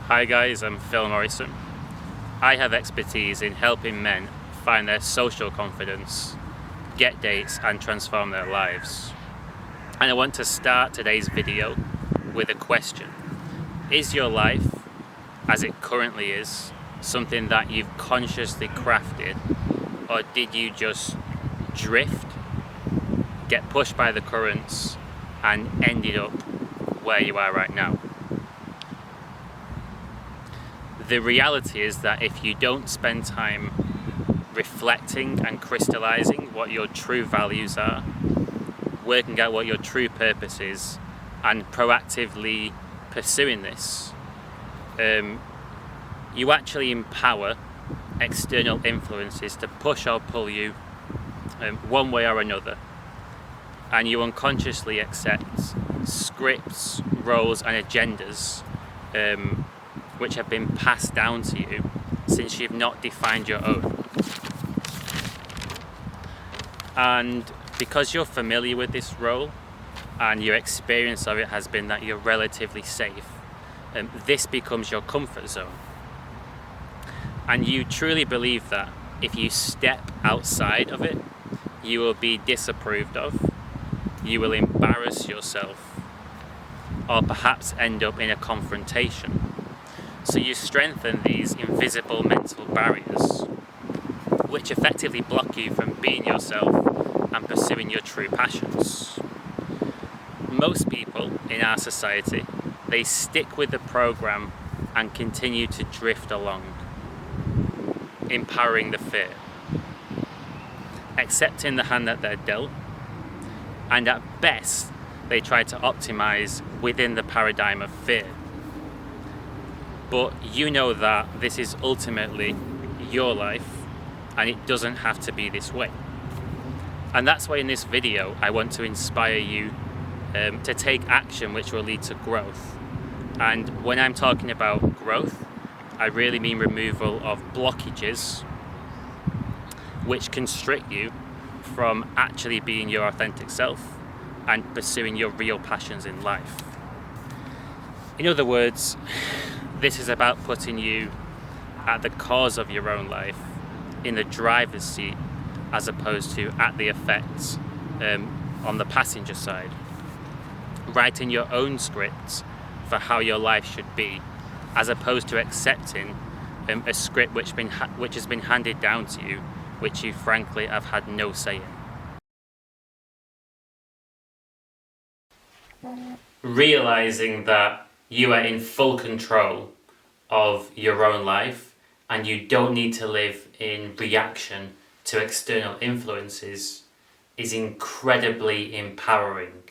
Hi guys, I'm Phil Morrison. I have expertise in helping men find their social confidence, get dates and transform their lives. And I want to start today's video with a question. Is your life, as it currently is, something that you've consciously crafted, or did you just drift, get pushed by the currents and ended up where you are right now? The reality is that if you don't spend time reflecting and crystallizing what your true values are, working out what your true purpose is, and proactively pursuing this, you actually empower external influences to push or pull you one way or another, and you unconsciously accept scripts, roles and agendas which have been passed down to you since you've not defined your own. And because you're familiar with this role and your experience of it has been that you're relatively safe, this becomes your comfort zone. And you truly believe that if you step outside of it, you will be disapproved of, you will embarrass yourself, or perhaps end up in a confrontation. So you strengthen these invisible mental barriers, which effectively block you from being yourself and pursuing your true passions. Most people in our society, they stick with the program and continue to drift along, empowering the fear, accepting the hand that they're dealt, and at best, they try to optimize within the paradigm of fear. But you know that this is ultimately your life and it doesn't have to be this way. And that's why in this video I want to inspire you to take action which will lead to growth. And when I'm talking about growth, I really mean removal of blockages which constrict you from actually being your authentic self and pursuing your real passions in life. In other words, this is about putting you at the cause of your own life, in the driver's seat, as opposed to at the effects on the passenger side. Writing your own scripts for how your life should be, as opposed to accepting a script which has been handed down to you, which you frankly have had no say in. Realizing that you are in full control of your own life and you don't need to live in reaction to external influences is incredibly empowering.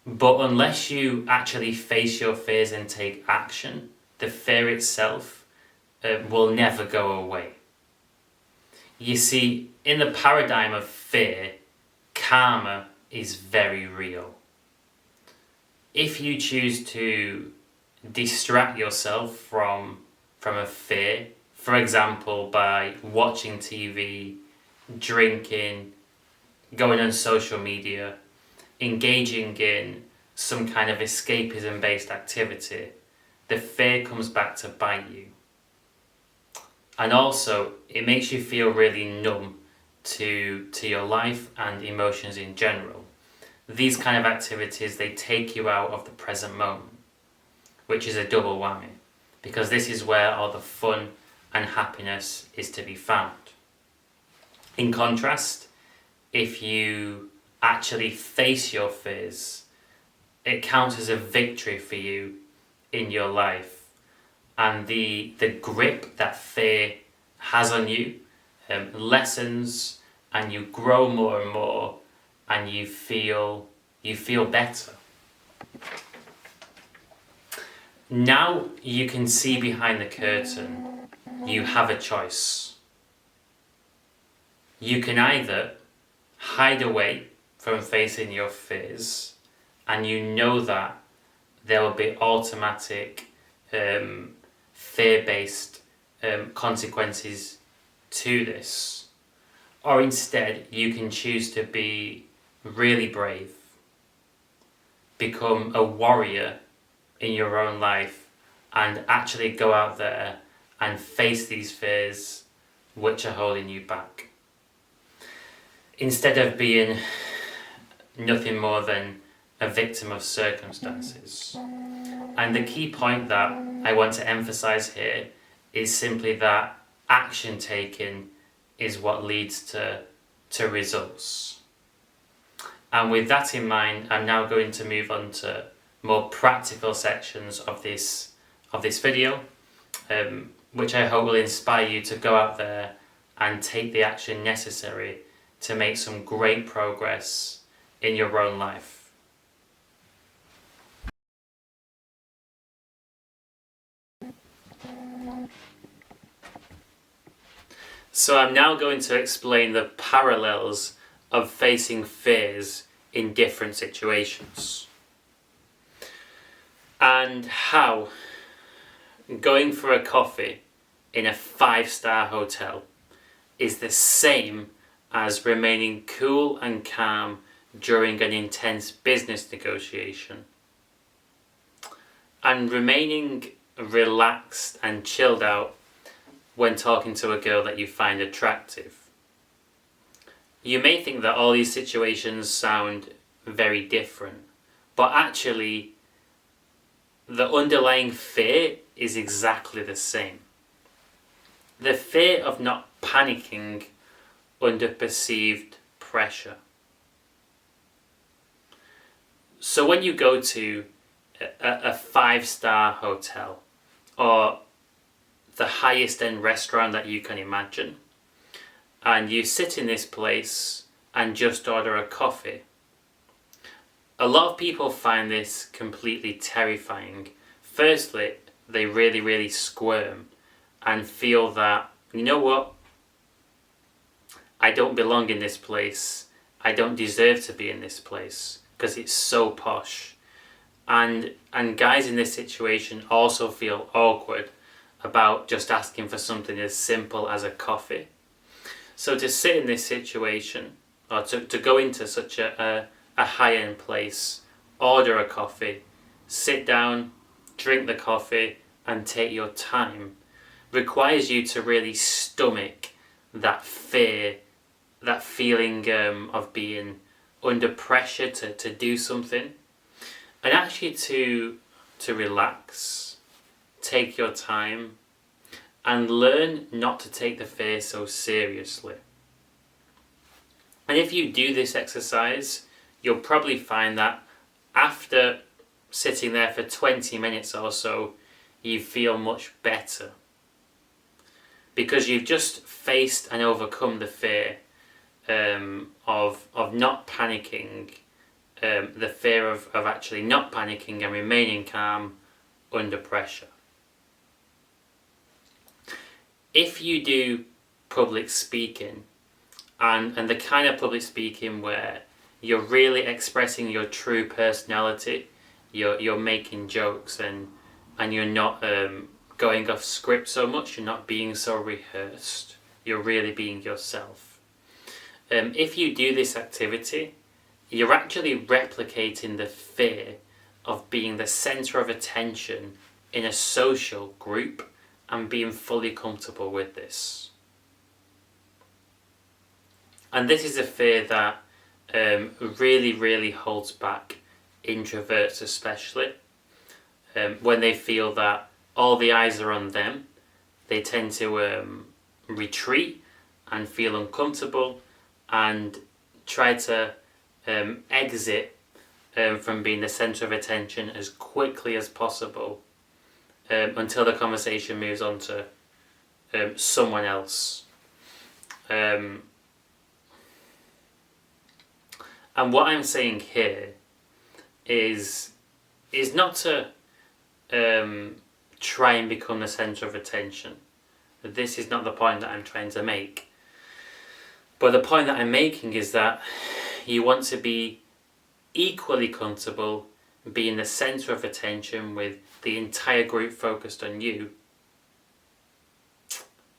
But unless you actually face your fears and take action, the fear itself will never go away. You see, in the paradigm of fear, karma is very real. If you choose to distract yourself from a fear, for example, by watching TV, drinking, going on social media, engaging in some kind of escapism-based activity, the fear comes back to bite you. And also, it makes you feel really numb to your life and emotions in general. These kind of activities, they take you out of the present moment, which is a double whammy, because this is where all the fun and happiness is to be found. In contrast, if you actually face your fears, it counts as a victory for you in your life, and the grip that fear has on you lessens, and you grow more and more, and you feel better. Now you can see behind the curtain. You have a choice. You can either hide away from facing your fears, and you know that there will be automatic fear-based consequences to this. Or instead, you can choose to be really brave, become a warrior in your own life and actually go out there and face these fears which are holding you back. Instead of being nothing more than a victim of circumstances. And the key point that I want to emphasize here is simply that action taking is what leads to results. And with that in mind, I'm now going to move on to more practical sections of this video, which I hope will inspire you to go out there and take the action necessary to make some great progress in your own life. So I'm now going to explain the parallels of facing fears in different situations, and how going for a coffee in a 5-star hotel is the same as remaining cool and calm during an intense business negotiation, and remaining relaxed and chilled out when talking to a girl that you find attractive. You may think that all these situations sound very different, but actually the underlying fear is exactly the same. The fear of not panicking under perceived pressure. So when you go to a 5-star hotel or the highest end restaurant that you can imagine, and you sit in this place and just order a coffee, a lot of people find this completely terrifying. Firstly, they really squirm and feel that, you know what, I don't belong in this place, I don't deserve to be in this place because it's so posh. And guys in this situation also feel awkward about just asking for something as simple as a coffee. So to sit in this situation, or to go into such a high-end place, order a coffee, sit down, drink the coffee and take your time, requires you to really stomach that fear, that feeling of being under pressure to do something, and actually to relax, take your time, and learn not to take the fear so seriously. And if you do this exercise, you'll probably find that after sitting there for 20 minutes or so, you feel much better. Because you've just faced and overcome the fear of not panicking, the fear of actually not panicking and remaining calm under pressure. If you do public speaking, and the kind of public speaking where you're really expressing your true personality, you're making jokes and you're not going off script so much, you're not being so rehearsed, you're really being yourself. If you do this activity, you're actually replicating the fear of being the centre of attention in a social group and being fully comfortable with this. And this is a fear that really holds back introverts, especially. When they feel that all the eyes are on them, they tend to retreat and feel uncomfortable and try to exit from being the centre of attention as quickly as possible until the conversation moves on to someone else. And what I'm saying here is not to try and become the centre of attention. This is not the point that I'm trying to make. But the point that I'm making is that you want to be equally comfortable being the centre of attention with the entire group focused on you.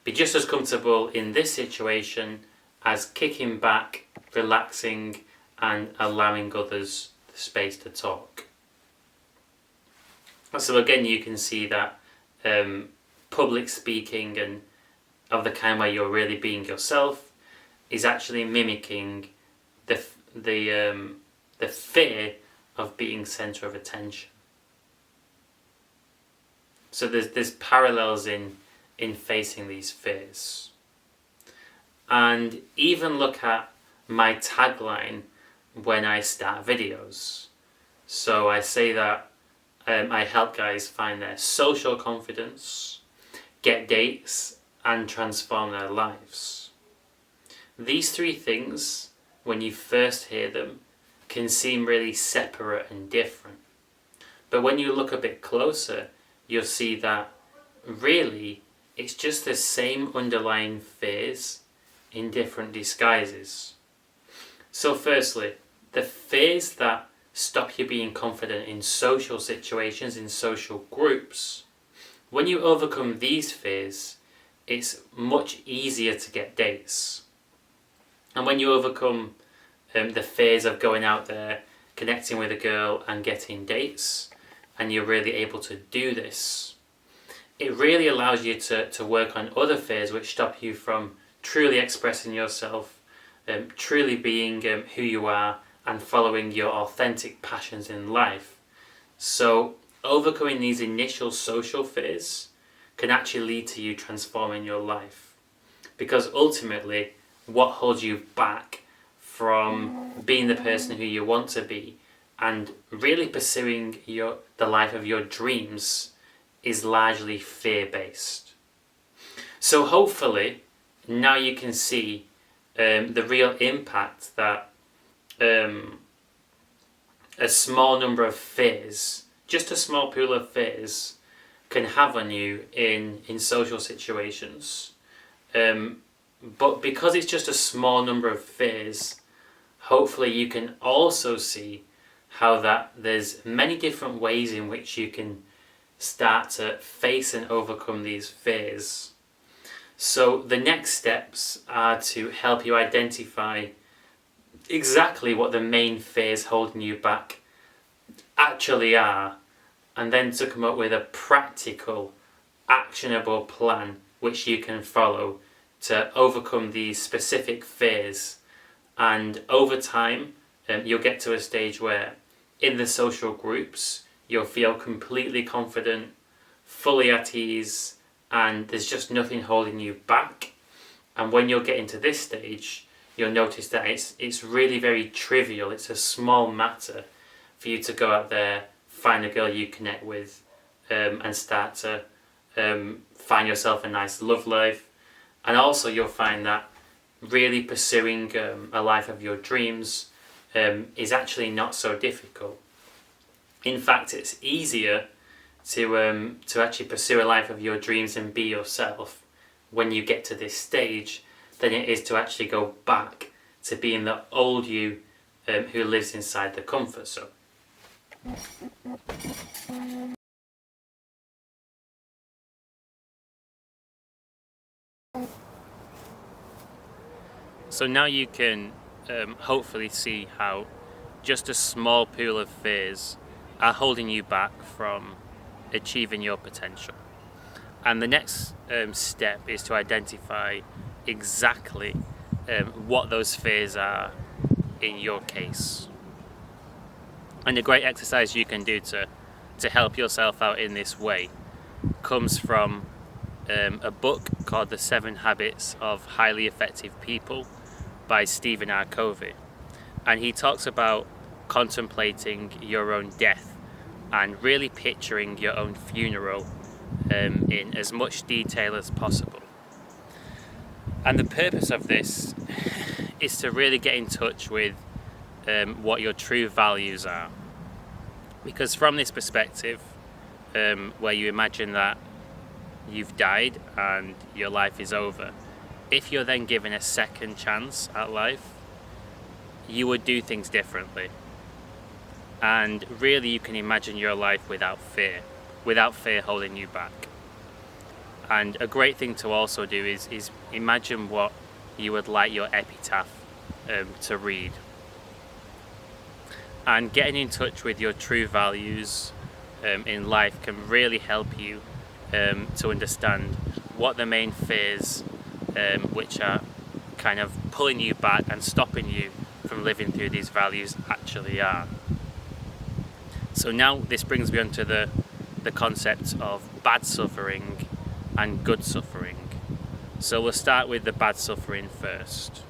Be just as comfortable in this situation as kicking back, relaxing and allowing others the space to talk. So again, you can see that public speaking and of the kind where you're really being yourself is actually mimicking the fear of being centre of attention. So there's parallels in facing these fears. And even look at my tagline when I start videos. So I say that I help guys find their social confidence, get dates, and transform their lives. These three things, when you first hear them, can seem really separate and different. But when you look a bit closer, you'll see that really it's just the same underlying fears in different disguises. So firstly, the fears that stop you being confident in social situations, in social groups, when you overcome these fears, it's much easier to get dates. And when you overcome the fears of going out there, connecting with a girl and getting dates, and you're really able to do this, it really allows you to work on other fears which stop you from truly expressing yourself, truly being who you are, and following your authentic passions in life. So overcoming these initial social fears can actually lead to you transforming your life. Because ultimately, what holds you back from being the person who you want to be and really pursuing the life of your dreams is largely fear-based. So hopefully, now you can see the real impact that a small number of fears, just a small pool of fears, can have on you in social situations. But because it's just a small number of fears, hopefully you can also see how that there's many different ways in which you can start to face and overcome these fears. So the next steps are to help you identify exactly what the main fears holding you back actually are, and then to come up with a practical, actionable plan which you can follow to overcome these specific fears. And over time, you'll get to a stage where in the social groups, you'll feel completely confident, fully at ease, and there's just nothing holding you back. And when you'll get into this stage, you'll notice that it's really very trivial. It's a small matter for you to go out there, find a girl you connect with, and start to find yourself a nice love life. And also you'll find that really pursuing a life of your dreams is actually not so difficult. In fact, it's easier to actually pursue a life of your dreams and be yourself when you get to this stage than it is to actually go back to being the old you who lives inside the comfort zone. So now you can hopefully see how just a small pool of fears are holding you back from achieving your potential. And the next step is to identify exactly what those fears are in your case. And a great exercise you can do to help yourself out in this way comes from a book called The 7 Habits of Highly Effective People by Stephen R. Covey. And he talks about contemplating your own death and really picturing your own funeral in as much detail as possible. And the purpose of this is to really get in touch with what your true values are. Because from this perspective, where you imagine that you've died and your life is over, if you're then given a second chance at life, you would do things differently. And really you can imagine your life without fear holding you back. And a great thing to also do is imagine what you would like your epitaph to read. And getting in touch with your true values in life can really help you to understand what the main fears which are kind of pulling you back and stopping you from living through these values actually are. So now this brings me onto the concept of bad suffering and good suffering. So we'll start with the bad suffering first.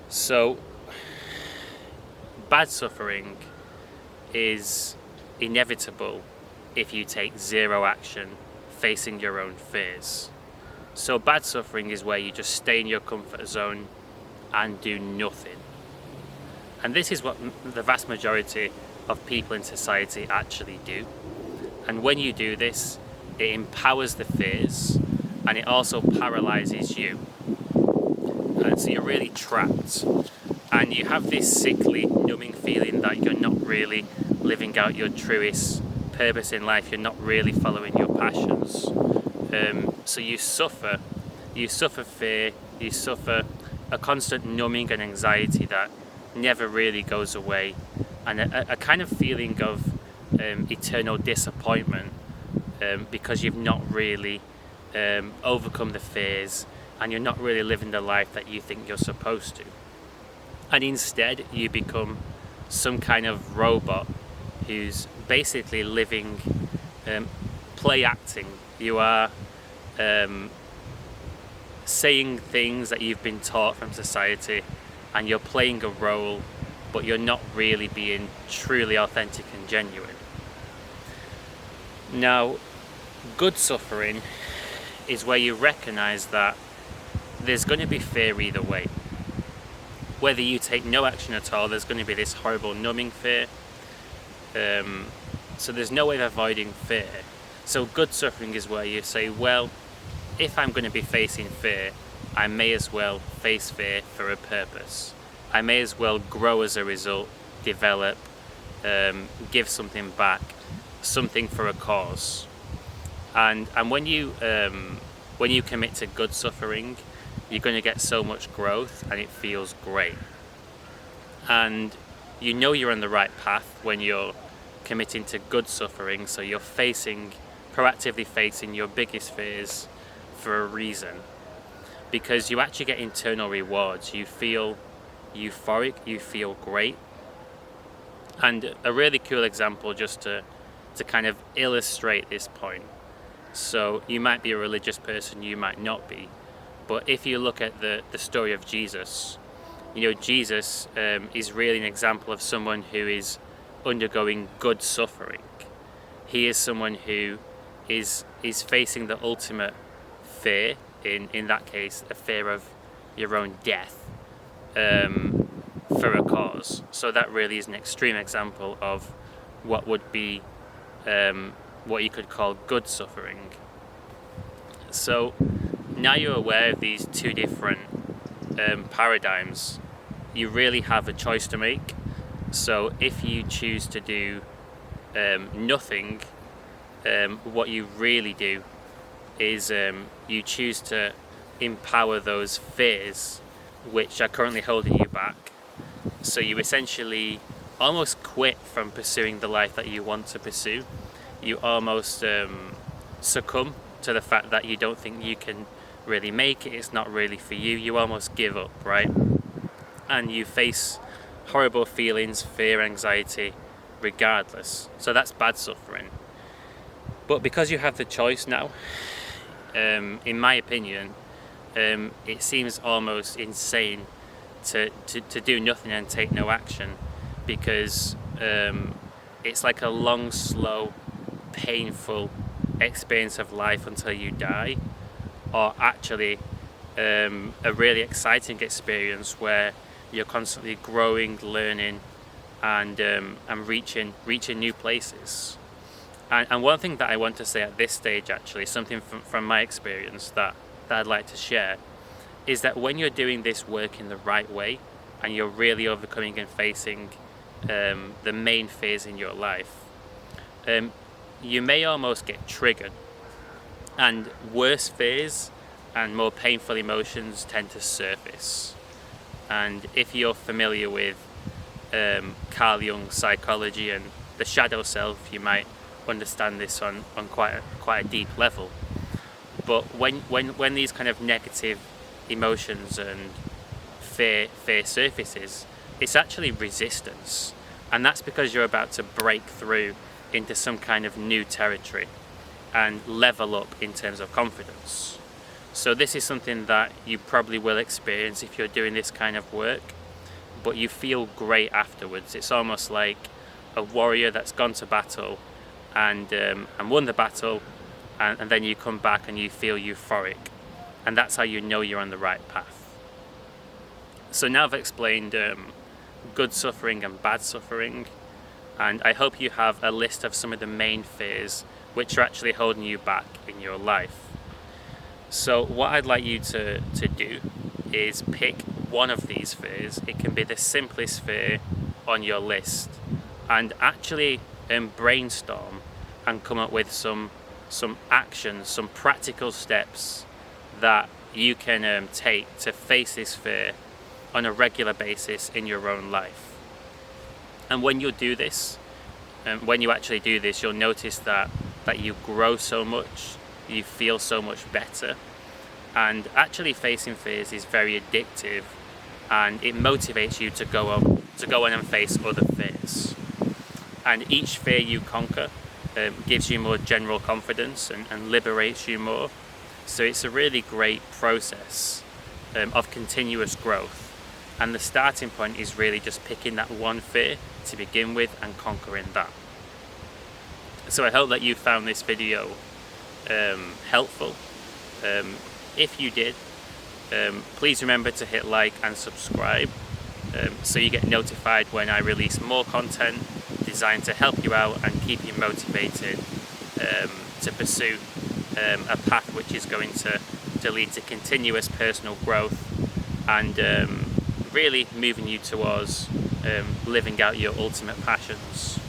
So bad suffering is inevitable if you take zero action facing your own fears. So bad suffering is where you just stay in your comfort zone and do nothing. And this is what the vast majority of people in society actually do. And when you do this, it empowers the fears and it also paralyzes you. And so you're really trapped. And you have this sickly, numbing feeling that you're not really living out your truest purpose in life. You're not really following your passions. So you suffer fear, you suffer a constant numbing and anxiety that never really goes away, and a kind of feeling of eternal disappointment because you've not really overcome the fears and you're not really living the life that you think you're supposed to. And instead you become some kind of robot who's basically living play acting. You are saying things that you've been taught from society and you're playing a role, but you're not really being truly authentic and genuine. Now, good suffering is where you recognize that there's going to be fear either way. Whether you take no action at all, there's going to be this horrible numbing fear. So there's no way of avoiding fear. So good suffering is where you say, well, if I'm going to be facing fear, I may as well face fear for a purpose. I may as well grow as a result, develop, give something back, something for a cause. And when you commit to good suffering, you're going to get so much growth and it feels great. And you know you're on the right path when you're committing to good suffering, so you're proactively facing your biggest fears for a reason. Because you actually get internal rewards. You feel euphoric, you feel great. And a really cool example just to kind of illustrate this point. So you might be a religious person, you might not be. But if you look at the story of Jesus, Jesus is really an example of someone who is undergoing good suffering. He is someone who is facing the ultimate fear, in that case, a fear of your own death for a cause. So that really is an extreme example of what would be what you could call good suffering. So now you're aware of these two different paradigms, you really have a choice to make. So if you choose to do nothing, what you really do is you choose to empower those fears which are currently holding you back. So you essentially almost quit from pursuing the life that you want to pursue. You almost succumb to the fact that you don't think you can really make it, it's not really for you. You almost give up, right? And you face horrible feelings, fear, anxiety, regardless. So that's bad suffering. But because you have the choice now, in my opinion, it seems almost insane to do nothing and take no action, because it's like a long, slow, painful experience of life until you die, or actually a really exciting experience where you're constantly growing, learning, and reaching new places. And one thing that I want to say at this stage, actually, something from my experience that I'd like to share, is that when you're doing this work in the right way and you're really overcoming and facing the main fears in your life, you may almost get triggered, and worse fears and more painful emotions tend to surface. And if you're familiar with Carl Jung's psychology and the shadow self, you might understand this on quite a deep level. But when these kind of negative emotions and fear surfaces, it's actually resistance, and that's because you're about to break through into some kind of new territory and level up in terms of confidence. So this is something that you probably will experience if you're doing this kind of work, but you feel great afterwards. It's almost like a warrior that's gone to battle and won the battle, and then you come back and you feel euphoric, and that's how you know you're on the right path. So now I've explained good suffering and bad suffering, and I hope you have a list of some of the main fears which are actually holding you back in your life. So what I'd like you to do is pick one of these fears. It can be the simplest fear on your list, and actually brainstorm and come up with some actions, some practical steps that you can take to face this fear on a regular basis in your own life. And when you do this, when you actually do this, you'll notice that you grow so much, you feel so much better, and actually facing fears is very addictive, and it motivates you to go on and face other fears. And each fear you conquer gives you more general confidence and liberates you more. So it's a really great process of continuous growth. And the starting point is really just picking that one fear to begin with and conquering that. So I hope that you found this video helpful. If you did, please remember to hit like and subscribe so you get notified when I release more content designed to help you out and keep you motivated to pursue a path which is going to lead to continuous personal growth and really moving you towards living out your ultimate passions.